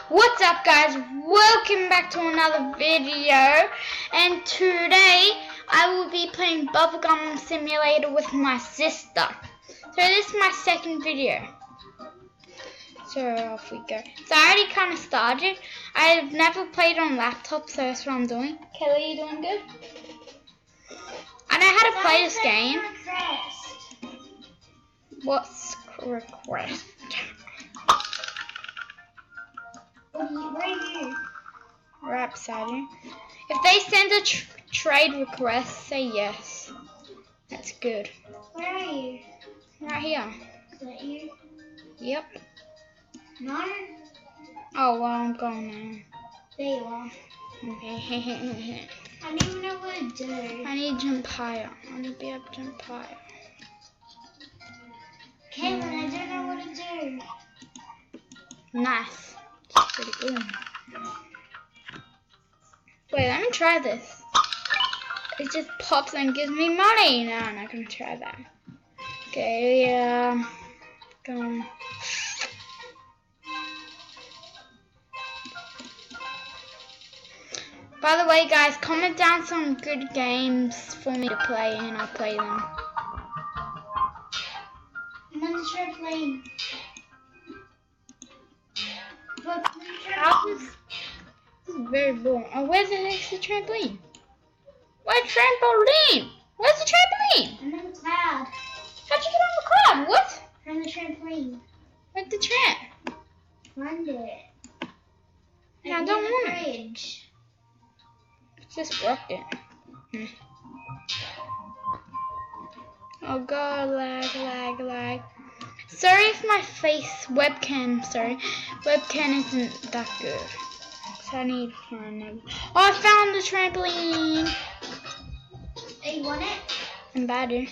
What's up, guys? Welcome back to another video, and today I will be playing Bubblegum Simulator with my sister. So this is my second video. So off we go. So I already kind of started. I've never played on laptop, so that's what I'm doing. Kelly, you doing good? I know how to play this game. What's request? Where are you? Right beside you. If they send a trade request, say yes. That's good. Where are you? Right here. Is that you? Yep. No? Oh, well, I'm going now. There you are. Okay. I don't even know what to do. I need to jump higher. I need to be able to jump higher. Caitlin, I don't know what to do. Nice. It's pretty good. Wait, let me try this. It just pops and gives me money. No, I'm not going to try that. Okay, go. By the way, guys, comment down some good games for me to play and I'll play them. I'm on the trampoline. Look, This is very boring. Oh, where's the next trampoline? Where's trampoline? Where's the trampoline? I'm in the cloud. How'd you get on the cloud? What? From the trampoline. Where's the tramp? Find it. No, I don't want it. Bridge. Just broke it. Oh god, lag. Sorry if my webcam isn't that good. So I need to find another. Oh, I found the trampoline. Hey, you want it? I'm better.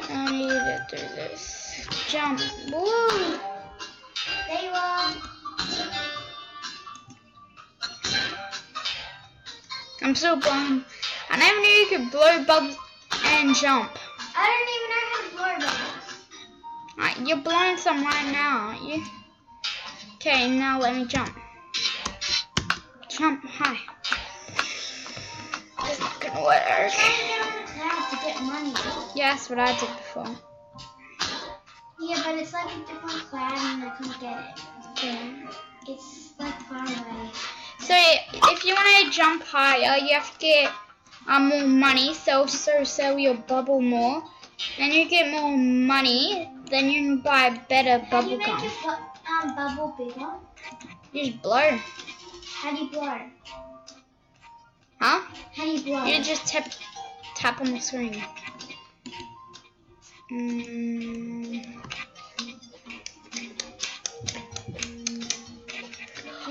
I need to do this. Jump. Woo! There you are. I'm so blown. I never knew you could blow bubbles and jump. I don't even know how to blow bubbles. You're blowing some right now, aren't you? Okay, now let me jump. Jump high. It's not gonna work. I'm trying to get on the cloud to get money. Yeah, that's what I did before. Yeah, but it's like a different cloud and I can't get it. Okay. It's like far away. So if you want to jump higher, you have to get more money. So sell your bubble more. Then you get more money. Then you can buy better bubble How do you make gum. your bubble bigger? You just blow. How do you blow? Huh? How do you blow? You just tap on the screen.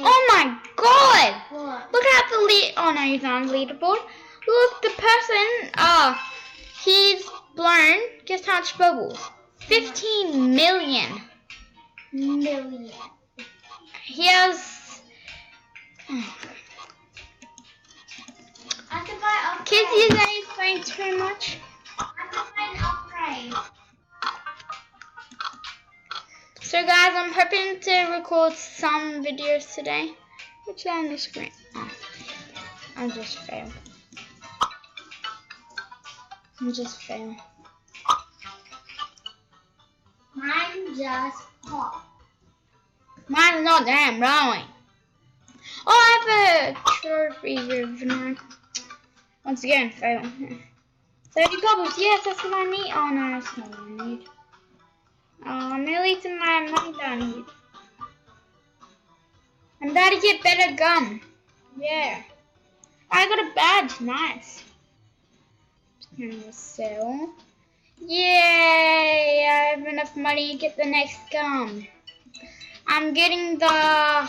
Oh my god! What? Look at the lead. Oh no, he's not on the leaderboard. Look, the person. He's blown. Guess how much bubbles? 15 million. Million. He has. I can buy upgrade. Kids these days playing too much. I can buy an upgrade. So guys, I'm hoping to record some videos today. What's on the screen? Oh, I just failed. Mine just popped. Mine's not damn blowing. Oh, I have a trophy here. Once again, fail. 30 bubbles. Yes, that's what I need. Oh no, that's not what I need. Oh, I'm nearly to my money down here. I'm about to get better gum. Yeah. I got a badge. Nice. Gonna sell. Yay! I have enough money to get the next gum. I'm getting the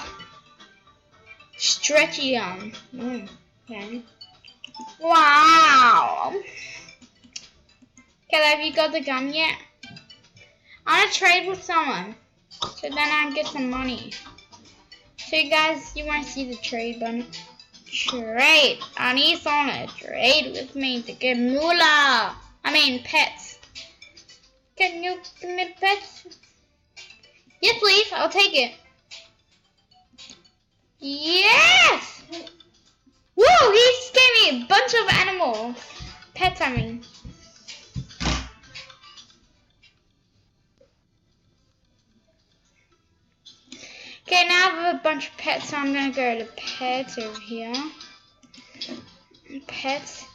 stretchy gum. Okay. Wow. Okay, have you got the gum yet? I want to trade with someone, so then I get some money. So you guys, you want to see the trade button? Trade. I need someone to trade with me to get moolah. I mean pets. Can you give me pets? Yes, I'll take it. Yes! Whoa, he just gave me a bunch of animals. Pets, I mean. Okay, now I have a bunch of pets, so I'm gonna go to pets over here. Pets.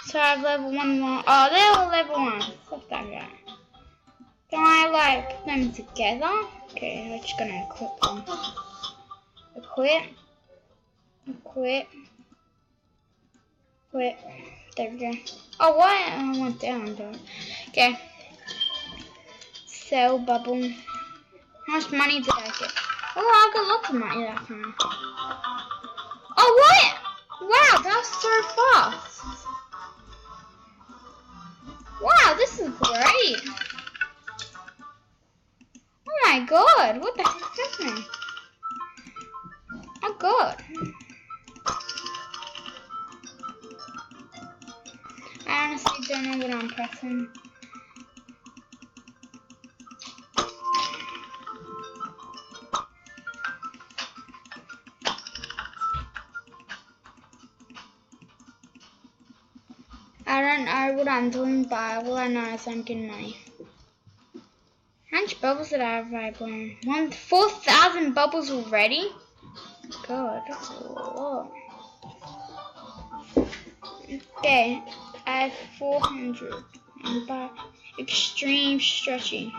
So I have level 1 more. Oh, they're all level 1. Fuck that guy. Can I like put them together? Okay, I'm just gonna equip them. Equip. Equip. Equip. There we go. Oh, what? I went down though. Okay. Sell bubble. How much money did I get? Oh, I got lots of money that time. Oh, what? Wow, that was so fast. Wow, this is great. Oh my god, what the heck is happening? Oh god. I honestly don't know what I'm pressing. I don't know what I'm doing, but all I know is I'm getting money. How much bubbles did I have by blown? 4,000 bubbles already? God, that's a lot. Okay, I have 400 and buy extreme stretchy.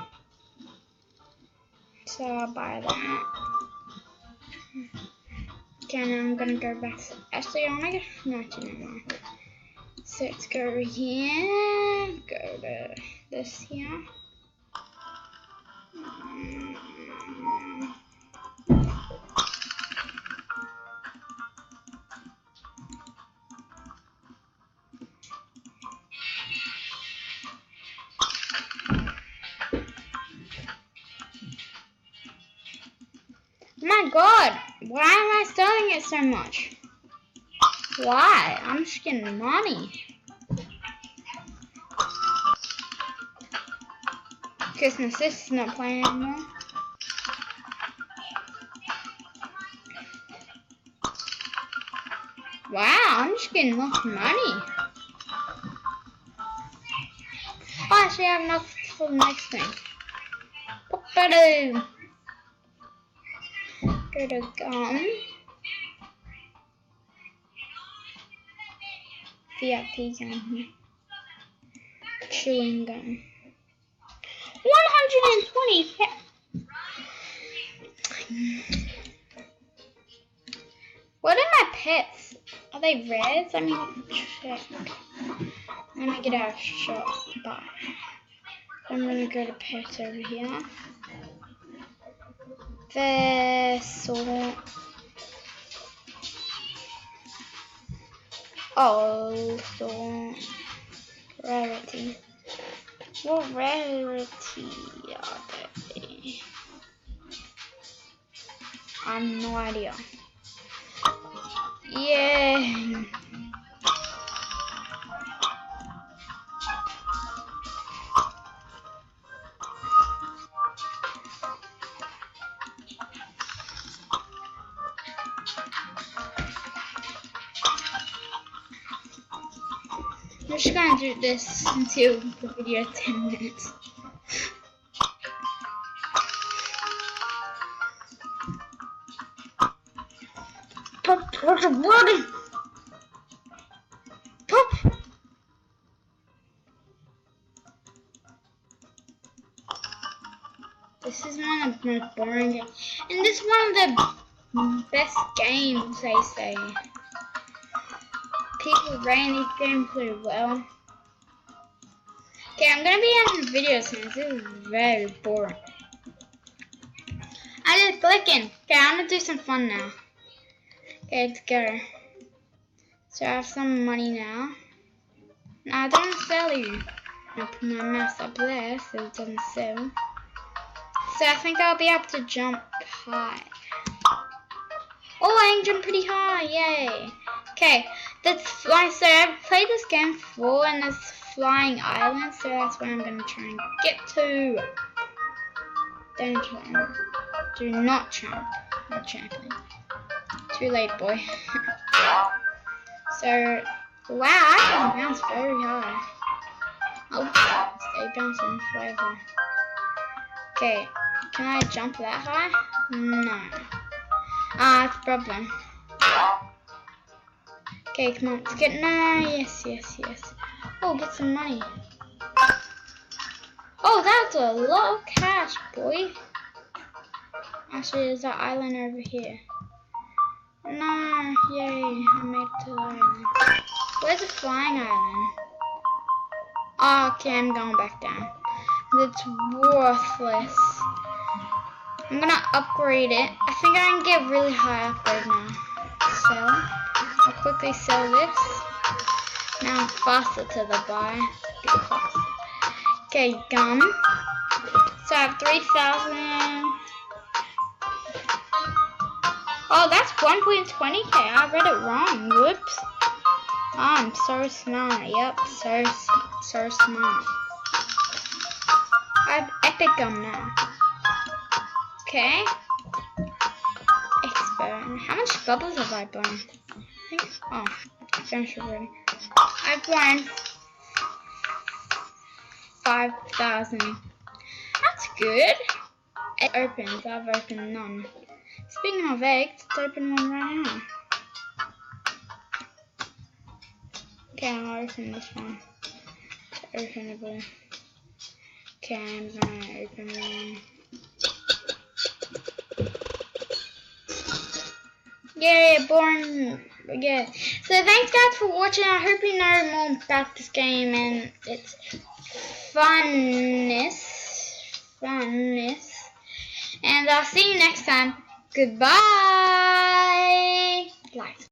So I'll buy that. Okay, now I'm gonna go back. Actually, I wanna go. No, never mind. So let's go over here. Go to this here. Oh my god, why am I selling it so much? Why? I'm just getting money. Because my sister's not playing anymore. Wow, I'm just getting lots of money. Oh, actually, I have enough for the next thing. Pop-a-doo. Go to gum. VIP gum. Chewing gum. 120. What are my pets? Are they reds? I mean, check. Let me get out of shop. Bye. I'm gonna go to pets over here. Vessel. Oh, so rarity. What rarity are they? I have no idea. Yeah. I'm just gonna do this until the video is 10 minutes. Pop, what's the body? Pop! This is one of the most boring games. And this is one of the best games, they say. People rate these games pretty well. Okay, I'm gonna be ending the video soon. This is very boring. I just clicking. Okay, I'm gonna do some fun now. Okay, let's go. So I have some money now. Now I don't sell you. I'll put my mouse up there so it doesn't sell. So I think I'll be able to jump high. Oh, I can jump pretty high, yay. Okay, that's fly. So I've played this game before and there's flying islands, so that's where I'm gonna try and get to. Don't try. Do not jump. Not jumping. Too late, boy. So, wow, I can bounce very high. I'll stay bouncing forever. Okay, can I jump that high? No. That's a problem. Okay, come on, let's get, no, yes. Oh, get some money. Oh, that's a lot of cash, boy. Actually, there's that island over here. No, yay, I made it to the island. Where's the flying island? Oh, okay, I'm going back down. It's worthless. I'm gonna upgrade it. I think I can get really high upgrade now. Sell. I'll quickly sell this. Now I'm faster to the buy. Get faster. Okay, gum. So I have 3,000. Oh, that's 1.20k. I read it wrong. Whoops. Oh, I'm so smart. Yep, so smart. I have epic gum now. Okay. Expo. How much bubbles have I blown? I think. Oh, I finished already. I've blown 5,000. That's good. It opens. I've opened none. Speaking of eggs, let's open one right now. Okay, I'll open this one. It's openable. Okay, I'm gonna open one. Yeah, boring. Yeah. So thanks guys for watching. I hope you know more about this game and its funness. And I'll see you next time. Goodbye.